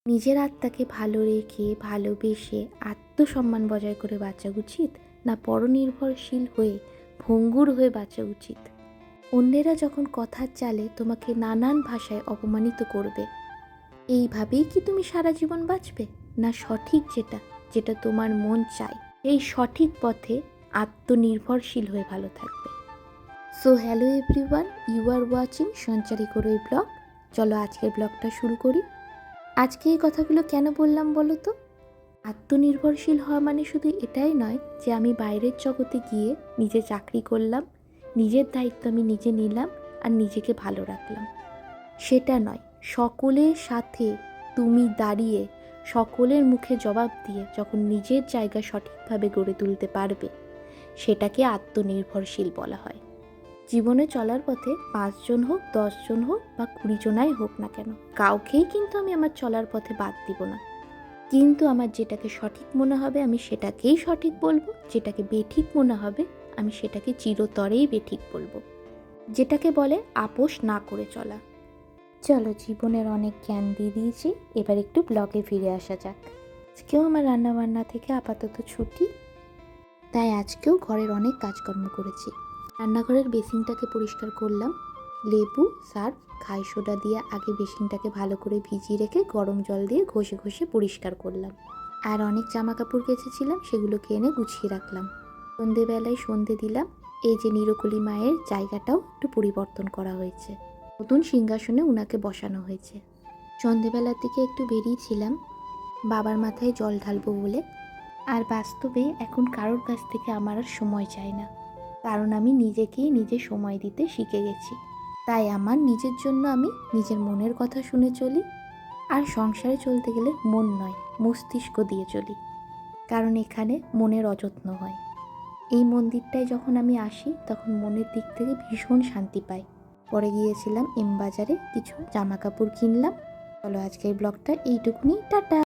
নিজের আত্মাকে ভালো রেখে ভালোবেসে আত্মসম্মান বজায় করে বাঁচা উচিত, না পরনির্ভরশীল হয়ে ভঙ্গুর হয়ে বাঁচা উচিত? অন্যেরা যখন কথার চালে তোমাকে নানান ভাষায় অপমানিত করবে, এইভাবেই কি তুমি সারা জীবন বাঁচবে? না সঠিক যেটা তোমার মন চায় এই সঠিক পথে আত্মনির্ভরশীল হয়ে ভালো থাকবে? So hello everyone, you are watching Sanchari Korai vlog. চলো আজকের ব্লগটা শুরু করি। আজকে এই কথাগুলো কেন বললাম বলো তো? আত্মনির্ভরশীল হওয়া মানে শুধু এটাই নয় যে আমি বাইরের জগতে গিয়ে নিজে চাকরি করলাম, নিজের দায়িত্ব আমি নিজে নিলাম আর নিজেকে ভালো রাখলাম, সেটা নয়। সকলের সাথে তুমি দাঁড়িয়ে সকলের মুখে জবাব দিয়ে যখন নিজের জায়গা সঠিকভাবে গড়ে তুলতে পারবে, সেটাকে আত্মনির্ভরশীল বলা হয়। জীবনে চলার পথে 5 জন হোক, 10 জন হোক বা 20 জনাই হোক না কেন, কাউকেই কিন্তু আমি আমার চলার পথে বাদ দিব না। কিন্তু আমার যেটাকে সঠিক মনে হবে আমি সেটাকেই সঠিক বলবো, যেটাকে বেঠিক মনে হবে আমি সেটাকে চিরতরেই বেঠিক বলবো। যেটাকে বলে আপোষ না করে চলা। চলো, জীবনের অনেক জ্ঞান দিয়ে দিয়েছি, এবার একটু ব্লগে ফিরে আসা যাক। আজকেও আমার রান্নাবান্না থেকে আপাতত ছুটি, তাই আজকেও ঘরের অনেক কাজকর্ম করেছি। রান্নাঘরের বেসিনটাকে পরিষ্কার করলাম, লেবু, সার্ফ, খাই সোডা দিয়ে আগে বেসিনটাকে ভালো করে ভিজিয়ে রেখে গরম জল দিয়ে ঘষে ঘষে পরিষ্কার করলাম। আর অনেক জামা কাপড় কেচেছিলাম, সেগুলোকে এনে গুছিয়ে রাখলাম। সন্ধেবেলায় সন্ধে দিলাম। এই যে নিরকলি মায়ের জায়গাটাও একটু পরিবর্তন করা হয়েছে, নতুন সিংহাসনে উনাকে বসানো হয়েছে। সন্ধেবেলার দিকে একটু বেরিয়েছিলাম বাবার মাথায় জল ঢালবো বলে। আর বাস্তবে এখন কারোর কাছ থেকে আমার আর সময় চাই না, কারণ আমি নিজেকেই নিজে সময় দিতে শিখে গেছি। তাই আমার নিজের জন্য আমি নিজের মনের কথা শুনে চলি। আর সংসারে চলতে গেলে মন নয়, মস্তিষ্ক দিয়ে চলি, কারণ এখানে মনের অযত্ন হয়। এই মন্দিরটায় যখন আমি আসি তখন মনের দিক থেকে ভীষণ শান্তি পাই। পরে গিয়েছিলাম এম বাজারে, কিছু জামা কাপড় কিনলাম। চলো আজকের ব্লগটা এইটুকুনি, টাটা।